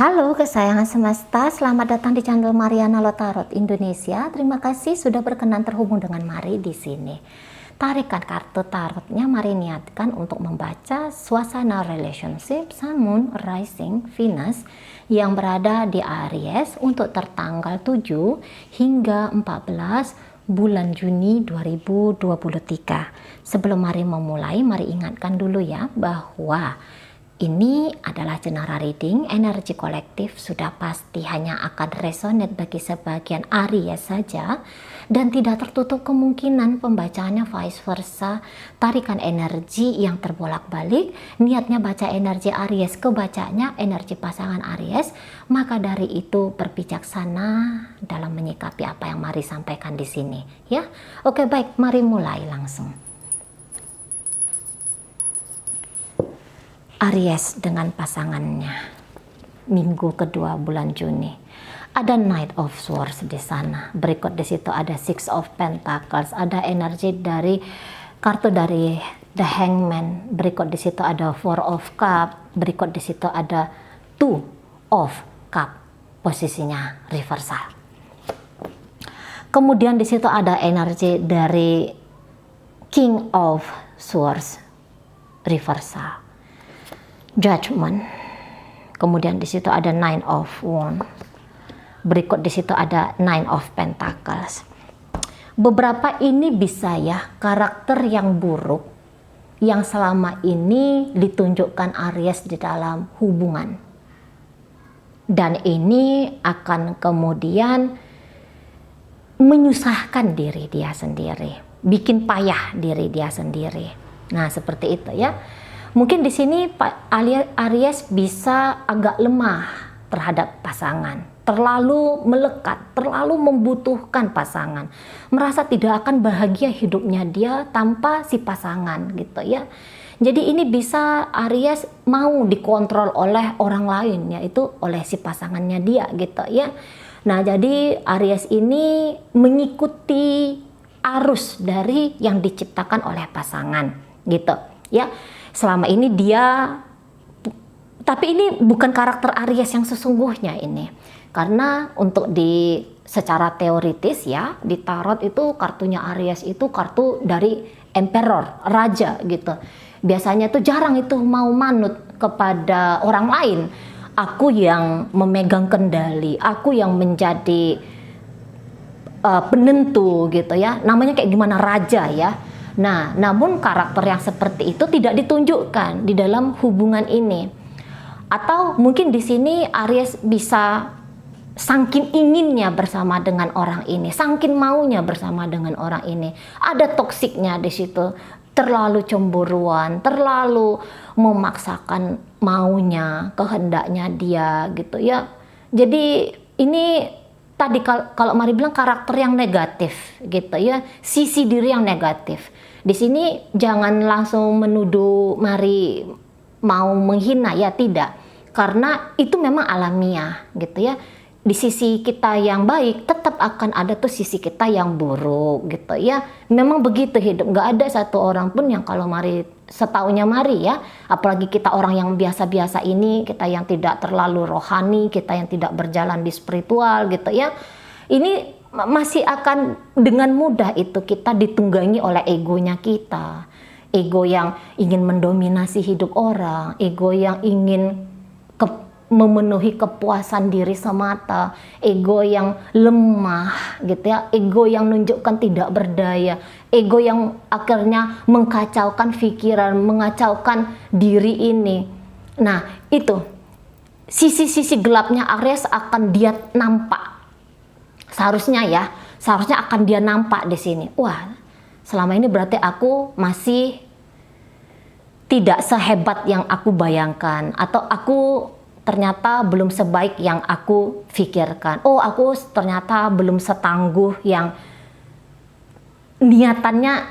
Halo kesayangan semesta, selamat datang di channel Mariana Lotarot Indonesia. Terima kasih sudah berkenan terhubung dengan Mari di sini. Tarikan kartu tarotnya, Mari niatkan untuk membaca suasana relationship Sun, Moon, Rising, Venus yang berada di Aries untuk tertanggal 7 hingga 14 bulan Juni 2023. Sebelum Mari memulai, Mari ingatkan dulu ya bahwa ini adalah general reading, energi kolektif sudah pasti hanya akan resonate bagi sebagian Aries saja dan tidak tertutup kemungkinan pembacaannya vice versa. Tarikan energi yang terbolak-balik, niatnya baca energi Aries, kebacanya energi pasangan Aries, maka dari itu berbijaksana dalam menyikapi apa yang Mari sampaikan di sini ya. Oke, baik, mari mulai langsung. Aries dengan pasangannya minggu kedua bulan Juni. Ada Knight of Swords di sana. Berikut di situ ada Six of Pentacles. Ada energi dari kartu dari The Hangman. Berikut di situ ada Four of Cup. Berikut di situ ada Two of Cup. Posisinya reversal. Kemudian di situ ada energi dari King of Swords reversal. Judgment. Kemudian di situ ada Nine of Wands. Berikut di situ ada Nine of Pentacles. Beberapa ini bisa ya karakter yang buruk yang selama ini ditunjukkan Aries di dalam hubungan. Dan ini akan kemudian menyusahkan diri dia sendiri, bikin payah diri dia sendiri. Nah, seperti itu ya. Mungkin di sini Pak Aries bisa agak lemah terhadap pasangan, terlalu melekat, terlalu membutuhkan pasangan, merasa tidak akan bahagia hidupnya dia tanpa si pasangan gitu ya. Jadi ini bisa Aries mau dikontrol oleh orang lain, yaitu oleh si pasangannya dia gitu ya. Nah, jadi Aries ini mengikuti arus dari yang diciptakan oleh pasangan gitu ya. Selama ini dia, tapi ini bukan karakter Aries yang sesungguhnya ini. Karena untuk secara teoritis ya, di tarot itu kartunya Aries itu kartu dari Emperor, raja gitu. Biasanya tuh jarang itu mau manut kepada orang lain. Aku yang memegang kendali, aku yang menjadi penentu gitu ya. Namanya kayak gimana, raja ya. Nah, namun karakter yang seperti itu tidak ditunjukkan di dalam hubungan ini. Atau mungkin di sini Aries bisa saking inginnya bersama dengan orang ini, saking maunya bersama dengan orang ini. Ada toksiknya di situ, terlalu cemburuan, terlalu memaksakan maunya, kehendaknya dia gitu ya. Jadi ini tadi kalau Mari bilang karakter yang negatif gitu ya, sisi diri yang negatif. Di sini jangan langsung menuduh Mari mau menghina ya, tidak. Karena itu memang alamiah gitu ya. Di sisi kita yang baik tetap akan ada tuh sisi kita yang buruk gitu ya. Memang begitu hidup, nggak ada satu orang pun yang kalau Mari setaunya Mari ya, apalagi kita orang yang biasa-biasa ini, kita yang tidak terlalu rohani, kita yang tidak berjalan di spiritual gitu ya, ini masih akan dengan mudah itu kita ditunggangi oleh egonya kita, ego yang ingin mendominasi hidup orang, ego yang ingin memenuhi kepuasan diri semata, ego yang lemah gitu ya, ego yang menunjukkan tidak berdaya, ego yang akhirnya mengkacaukan pikiran, mengacaukan diri ini. Nah, itu sisi-sisi gelapnya Aries akan dia nampak. Seharusnya ya, seharusnya akan dia nampak di sini. Wah, selama ini berarti aku masih tidak sehebat yang aku bayangkan, atau aku ternyata belum sebaik yang aku pikirkan. Oh, aku ternyata belum setangguh yang niatannya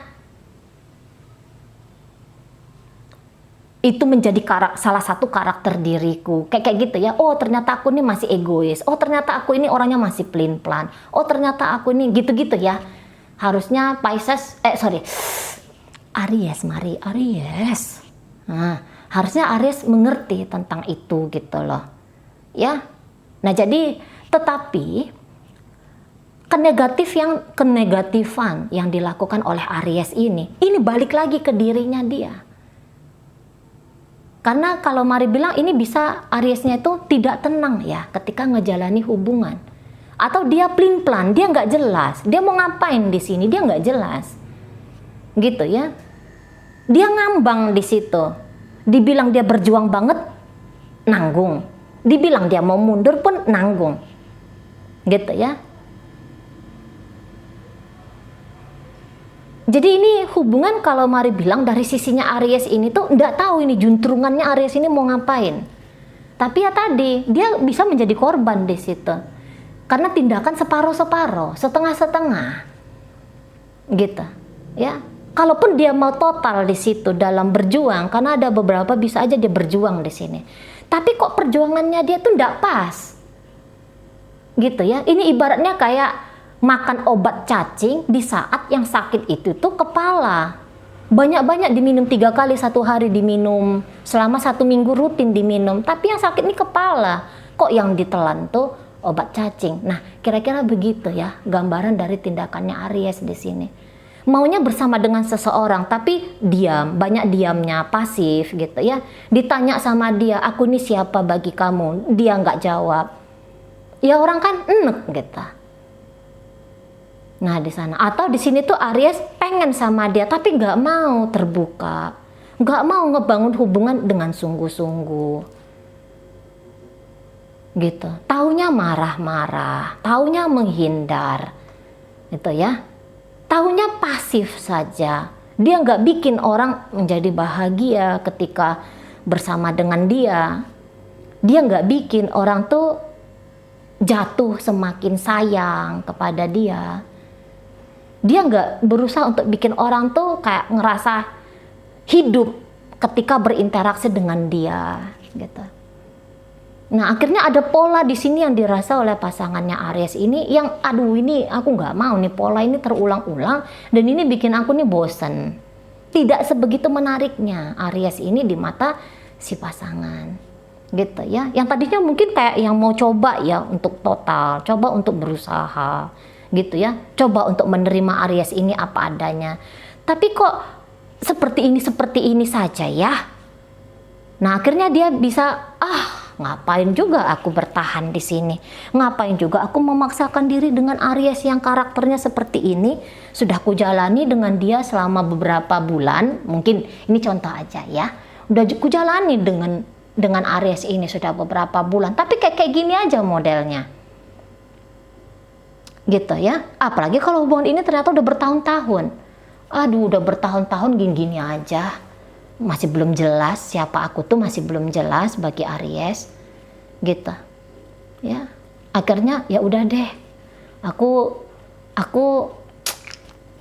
itu menjadi salah satu karakter diriku. Kayak gitu ya. Oh, ternyata aku ini masih egois. Oh, ternyata aku ini orangnya masih pelin-pelan. Oh, ternyata aku ini gitu-gitu ya. Harusnya Aries, Mari, Aries. Nah, harusnya Aries mengerti tentang itu gitu loh. ya. Nah, jadi tetapi kenegatifan yang dilakukan oleh Aries ini balik lagi ke dirinya dia. Karena kalau Mari bilang ini bisa Ariesnya itu tidak tenang ya ketika ngejalani hubungan. Atau dia plin-plan, dia nggak jelas. Dia mau ngapain di sini, dia nggak jelas. Gitu ya. Dia ngambang di situ. Dibilang dia berjuang banget, nanggung. Dibilang dia mau mundur pun nanggung. Gitu ya. Jadi ini hubungan kalau Mari bilang dari sisinya Aries ini tuh nggak tahu ini juntrungannya Aries ini mau ngapain. Tapi ya tadi dia bisa menjadi korban di situ. Karena tindakan separuh-separuh, setengah-setengah. Gitu. Ya. Kalaupun dia mau total di situ dalam berjuang, karena ada beberapa bisa aja dia berjuang di sini. Tapi kok perjuangannya dia tuh nggak pas. Gitu ya. Ini ibaratnya kayak makan obat cacing di saat yang sakit itu tuh kepala. Banyak-banyak diminum 3 kali 1 hari diminum. Selama 1 minggu rutin diminum. Tapi yang sakit ini kepala. Kok yang ditelan tuh obat cacing. Nah, kira-kira begitu ya gambaran dari tindakannya Aries di sini. Maunya bersama dengan seseorang tapi diam, banyak diamnya, pasif gitu ya. Ditanya sama dia, aku ini siapa bagi kamu? Dia nggak jawab. Ya orang kan enek gitu. Nah di sana atau di sini tuh Aries pengen sama dia tapi nggak mau terbuka, nggak mau ngebangun hubungan dengan sungguh-sungguh, gitu. Taunya marah-marah, taunya menghindar, gitu ya. Taunya pasif saja. Dia nggak bikin orang menjadi bahagia ketika bersama dengan dia. Dia nggak bikin orang tuh jatuh semakin sayang kepada dia. Dia nggak berusaha untuk bikin orang tuh kayak ngerasa hidup ketika berinteraksi dengan dia, gitu. Nah akhirnya ada pola di sini yang dirasa oleh pasangannya Aries ini yang aduh ini aku nggak mau nih pola ini terulang-ulang dan ini bikin aku nih bosen. Tidak sebegitu menariknya Aries ini di mata si pasangan, gitu ya. Yang tadinya mungkin kayak yang mau coba ya untuk total, coba untuk berusaha. Gitu ya, coba untuk menerima Aries ini apa adanya. Tapi kok seperti ini saja ya. Nah akhirnya dia bisa ngapain juga aku bertahan di sini, ngapain juga aku memaksakan diri dengan Aries yang karakternya seperti ini. Sudah ku jalani dengan dia selama beberapa bulan, mungkin ini contoh aja ya. Udah ku jalani dengan Aries ini sudah beberapa bulan, tapi kayak gini aja modelnya. Gitu ya, apalagi kalau hubungan ini ternyata udah bertahun-tahun. Aduh, udah bertahun-tahun gini-gini aja, masih belum jelas siapa aku tuh, masih belum jelas bagi Aries, gitu ya. Akhirnya ya udah deh, aku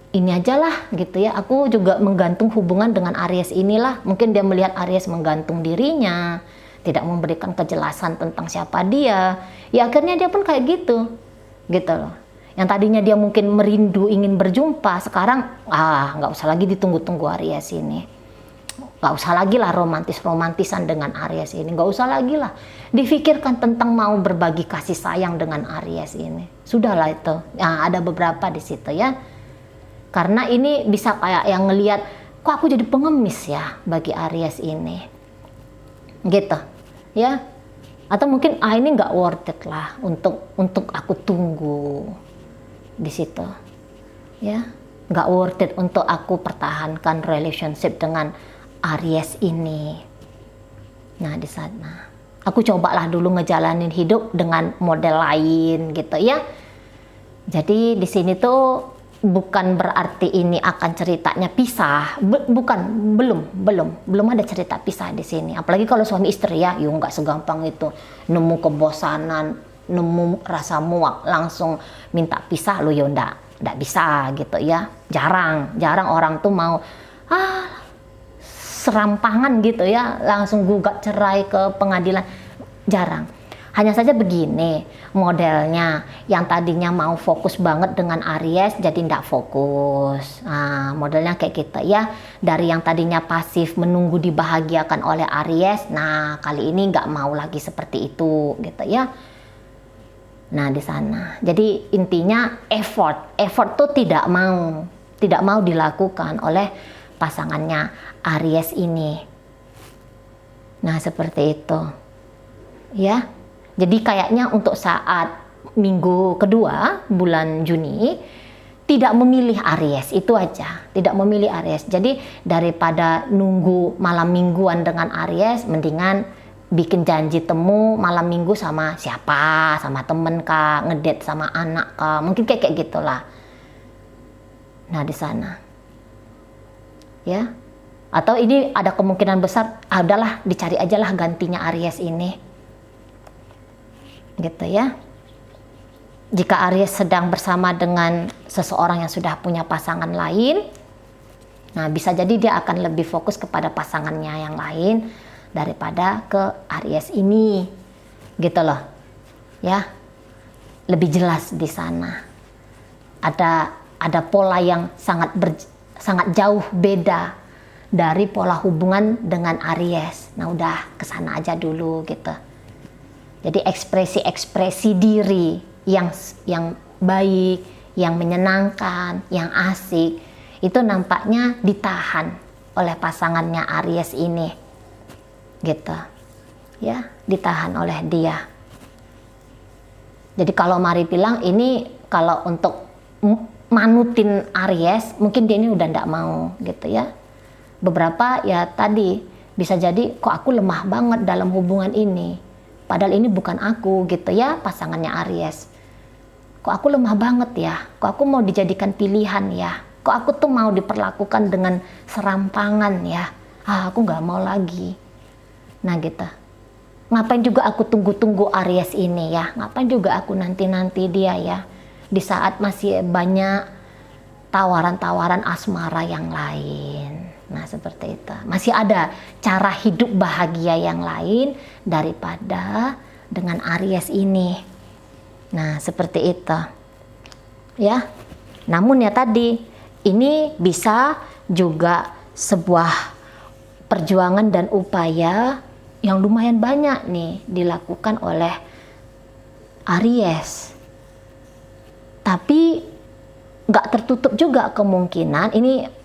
ini aja lah gitu ya. Aku juga menggantung hubungan dengan Aries inilah. Mungkin dia melihat Aries menggantung dirinya, tidak memberikan kejelasan tentang siapa dia. Ya akhirnya dia pun kayak gitu loh. Yang tadinya dia mungkin merindu ingin berjumpa, sekarang nggak usah lagi ditunggu-tunggu Aries ini. Nggak usah lagi lah romantisan dengan Aries ini. Nggak usah lagi lah difikirkan tentang mau berbagi kasih sayang dengan Aries ini. Sudahlah itu. Nah, ada beberapa di situ ya. Karena ini bisa kayak yang ngelihat, kok aku jadi pengemis ya bagi Aries ini. Gitu ya. Atau mungkin ini nggak worth it lah untuk aku tunggu di situ ya, nggak worth it untuk aku pertahankan relationship dengan Aries ini. Nah di sana aku cobalah dulu ngejalanin hidup dengan model lain gitu ya. Jadi di sini tuh bukan berarti ini akan ceritanya pisah, belum ada cerita pisah di sini. Apalagi kalau suami istri ya, yuk nggak segampang itu, nemu kebosanan, nemu rasa muak langsung minta pisah lo ya ndak bisa gitu ya. Jarang orang tuh mau serampangan gitu ya langsung gugat cerai ke pengadilan, jarang. Hanya saja begini modelnya, yang tadinya mau fokus banget dengan Aries jadi tidak fokus. Nah, modelnya kayak gitu ya. Dari yang tadinya pasif menunggu dibahagiakan oleh Aries, nah kali ini nggak mau lagi seperti itu gitu ya. Nah di sana. Jadi intinya effort tuh tidak mau dilakukan oleh pasangannya Aries ini. Nah seperti itu ya. Jadi kayaknya untuk saat minggu kedua bulan Juni tidak memilih Aries, itu aja, tidak memilih Aries. Jadi daripada nunggu malam mingguan dengan Aries, mendingan bikin janji temu malam minggu sama siapa, sama temen kah, ngedate sama anak kah, mungkin kayak gitulah. Nah di sana ya, atau ini ada kemungkinan besar adalah dicari aja lah gantinya Aries ini gitu ya. Jika Aries sedang bersama dengan seseorang yang sudah punya pasangan lain, nah bisa jadi dia akan lebih fokus kepada pasangannya yang lain daripada ke Aries ini gitu loh ya. Lebih jelas di sana ada pola yang sangat jauh beda dari pola hubungan dengan Aries. Nah udah kesana aja dulu gitu. Jadi ekspresi diri yang baik, yang menyenangkan, yang asik, itu nampaknya ditahan oleh pasangannya Aries ini, gitu, ya, ditahan oleh dia. Jadi kalau Mari bilang ini kalau untuk manutin Aries, mungkin dia ini udah ndak mau, gitu ya. Beberapa ya tadi bisa jadi kok aku lemah banget dalam hubungan ini. Padahal ini bukan aku gitu ya, pasangannya Aries. Kok aku lemah banget ya? Kok aku mau dijadikan pilihan ya? Kok aku tuh mau diperlakukan dengan serampangan ya? Aku nggak mau lagi. Nah gitu. Ngapain juga aku tunggu-tunggu Aries ini ya? Ngapain juga aku nanti-nanti dia ya? Di saat masih banyak tawaran-tawaran asmara yang lain. Nah seperti itu. Masih ada cara hidup bahagia yang lain daripada dengan Aries ini. Nah seperti itu ya. Namun ya tadi ini bisa juga sebuah perjuangan dan upaya yang lumayan banyak nih dilakukan oleh Aries. Tapi nggak tertutup juga kemungkinan ini,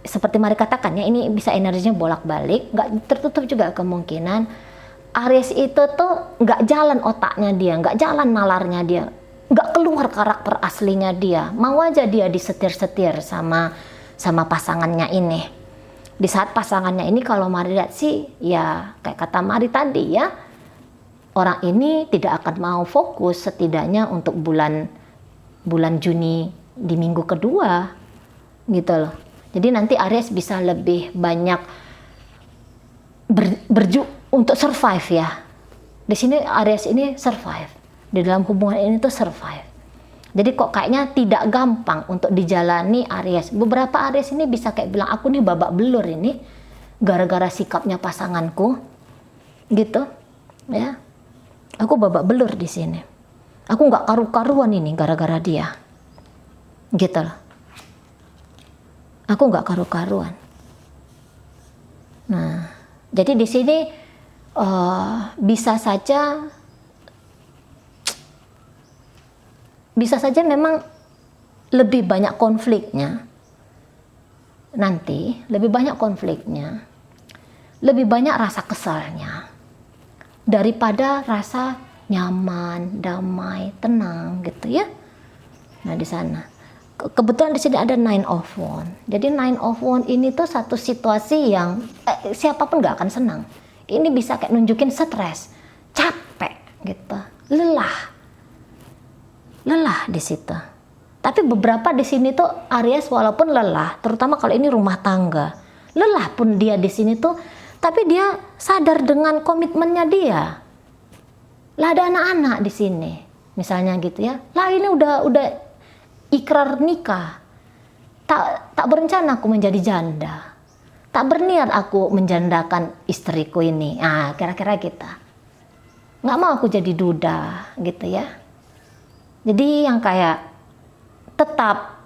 seperti Mari katakan ya, ini bisa energinya bolak-balik, nggak tertutup juga kemungkinan Aries itu tuh nggak jalan otaknya dia, nggak jalan nalarnya dia, nggak keluar karakter aslinya dia, mau aja dia disetir-setir sama pasangannya ini. Di saat pasangannya ini kalau Mari lihat sih ya kayak kata Mari tadi ya, orang ini tidak akan mau fokus setidaknya untuk bulan Juni di minggu kedua gitu loh. Jadi nanti Aries bisa lebih banyak untuk survive ya. Di sini Aries ini survive. Di dalam hubungan ini tuh survive. Jadi kok kayaknya tidak gampang untuk dijalani Aries. Beberapa Aries ini bisa kayak bilang, aku nih babak belur ini gara-gara sikapnya pasanganku. Gitu. Ya. Aku babak belur di sini. Aku nggak karu-karuan ini gara-gara dia. Gitu loh. Aku nggak karu-karuan. Nah, jadi di sini bisa saja memang lebih banyak konfliknya. Nanti lebih banyak konfliknya, lebih banyak rasa kesalnya daripada rasa nyaman, damai, tenang gitu ya. Nah di sana. Kebetulan di sini ada Nine of Wands. Jadi Nine of Wands ini tuh satu situasi yang siapapun nggak akan senang. Ini bisa kayak nunjukin stres, capek gitu, lelah di situ. Tapi beberapa di sini tuh Aries walaupun lelah, terutama kalau ini rumah tangga, lelah pun dia di sini tuh, tapi dia sadar dengan komitmennya dia. Lah ada anak-anak di sini, misalnya gitu ya. Lah ini udah ikrar nikah, tak berencana aku menjadi janda, tak berniat aku menjandakan istriku ini. Kira-kira kita nggak mau aku jadi duda gitu ya. Jadi yang kayak tetap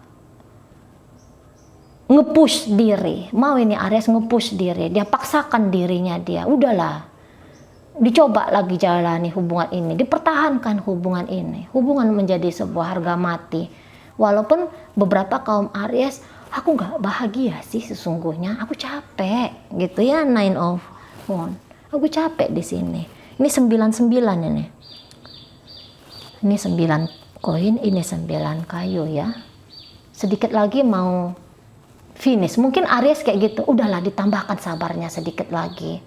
nge-push diri, mau ini Aries nge-push diri, dia paksakan dirinya dia, udahlah, dicoba lagi jalani hubungan ini, dipertahankan hubungan ini, hubungan menjadi sebuah harga mati. Walaupun beberapa kaum Aries, aku nggak bahagia sih sesungguhnya, aku capek gitu ya, Nine of Wands, aku capek di sini. Ini 99 ini. Ini 9 koin, ini 9 kayu ya. Sedikit lagi mau finish. Mungkin Aries kayak gitu, udahlah ditambahkan sabarnya sedikit lagi.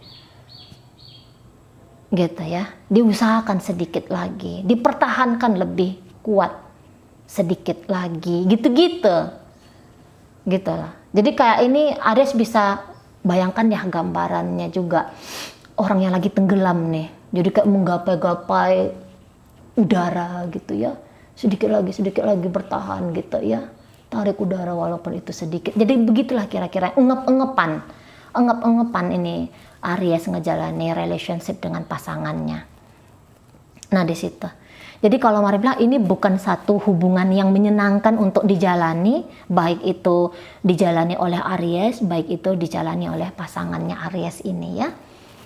Gitu ya. Diusahakan sedikit lagi, dipertahankan lebih kuat sedikit lagi, gitu-gitu. Gitu lah. Jadi kayak ini Aries bisa bayangkan ya gambarannya juga. Orang yang lagi tenggelam nih. Jadi kayak menggapai-gapai udara gitu ya. Sedikit lagi bertahan gitu ya. Tarik udara walaupun itu sedikit. Jadi begitulah kira-kira engep-engepan ini Aries ngejalani relationship dengan pasangannya. Nah di situ. Jadi kalau Mari bilang ini bukan satu hubungan yang menyenangkan untuk dijalani, baik itu dijalani oleh Aries, baik itu dijalani oleh pasangannya Aries ini ya.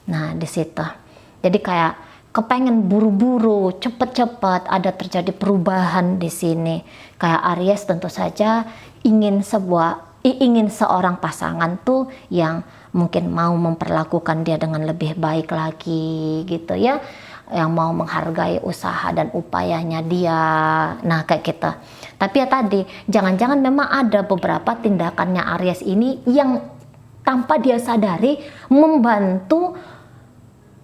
Nah di situ. Jadi kayak kepengen buru-buru, cepet-cepet ada terjadi perubahan di sini. Kayak Aries tentu saja ingin seorang pasangan tuh yang mungkin mau memperlakukan dia dengan lebih baik lagi gitu ya. Yang mau menghargai usaha dan upayanya dia. Nah kayak gitu. Tapi ya tadi, jangan-jangan memang ada beberapa tindakannya Aries ini yang tanpa dia sadari membantu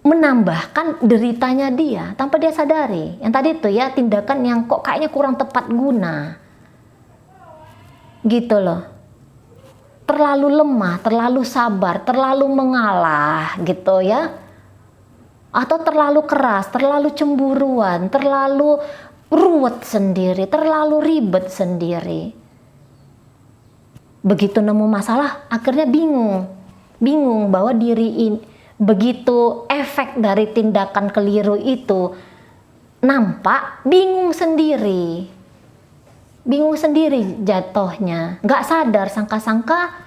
menambahkan deritanya dia tanpa dia sadari. Yang tadi itu ya tindakan yang kok kayaknya kurang tepat guna. Gitu loh. Terlalu lemah, terlalu sabar, terlalu mengalah gitu ya. Atau terlalu keras, terlalu cemburuan, terlalu ruwet sendiri, terlalu ribet sendiri. Begitu nemu masalah akhirnya bingung bahwa diri ini begitu efek dari tindakan keliru itu nampak, bingung sendiri jatuhnya, nggak sadar, sangka-sangka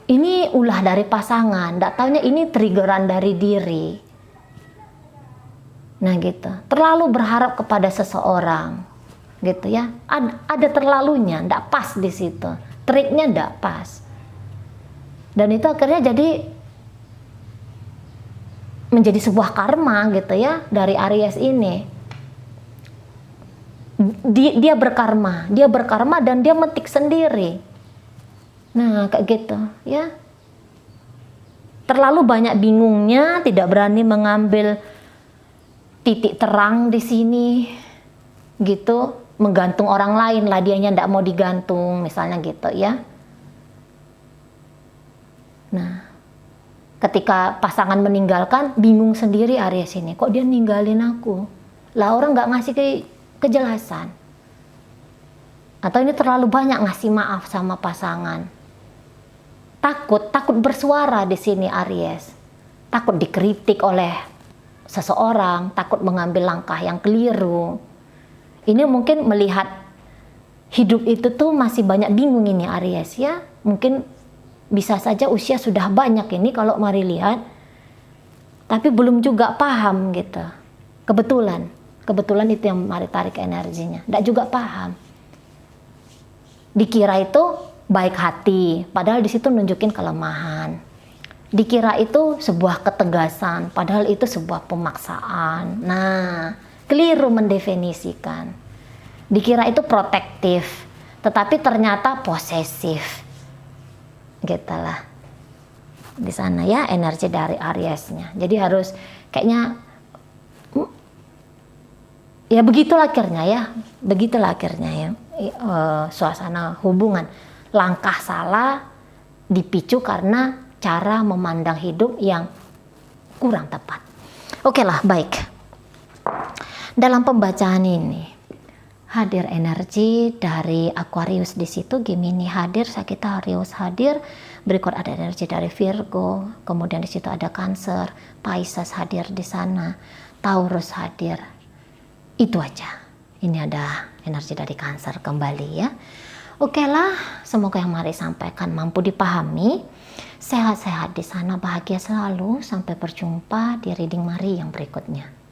ini ulah dari pasangan, nggak taunya ini triggeran dari diri. Nah gitu, terlalu berharap kepada seseorang gitu ya, ada terlalunya, nggak pas di situ, triknya nggak pas, dan itu akhirnya jadi menjadi sebuah karma gitu ya dari Aries ini. Dia berkarma dan dia metik sendiri. Nah kayak gitu ya. Terlalu banyak bingungnya, tidak berani mengambil titik terang di sini gitu, menggantung orang lain lah, dianya ndak mau digantung misalnya gitu ya. Nah ketika pasangan meninggalkan, bingung sendiri Aries ini. Kok dia ninggalin aku? Lah orang nggak ngasih kejelasan. Atau ini terlalu banyak ngasih maaf sama pasangan. Takut bersuara di sini Aries. Takut dikritik oleh seseorang, takut mengambil langkah yang keliru. Ini mungkin melihat hidup itu tuh masih banyak bingung ini Aries ya. Mungkin bisa saja usia sudah banyak ini kalau Mari lihat, tapi belum juga paham gitu. Kebetulan itu yang Mari tarik energinya. Nggak juga paham. Dikira itu baik hati, padahal di situ nunjukin kelemahan. Dikira itu sebuah ketegasan, padahal itu sebuah pemaksaan. Nah, keliru mendefinisikan. Dikira itu protektif, tetapi ternyata posesif. Gitu lah di sana ya energi dari Ariesnya. Jadi harus kayaknya ya begitulah akhirnya ya suasana hubungan. Langkah salah dipicu karena cara memandang hidup yang kurang tepat. Oke lah, baik. Dalam pembacaan ini hadir energi dari Aquarius di situ, Gemini hadir, Sagittarius hadir, berikut ada energi dari Virgo, kemudian di situ ada Cancer, Pisces hadir di sana, Taurus hadir. Itu aja. Ini ada energi dari Cancer kembali ya. Oke lah, semoga yang Mari sampaikan mampu dipahami. Sehat-sehat di sana, bahagia selalu. Sampai berjumpa di reading Mari yang berikutnya.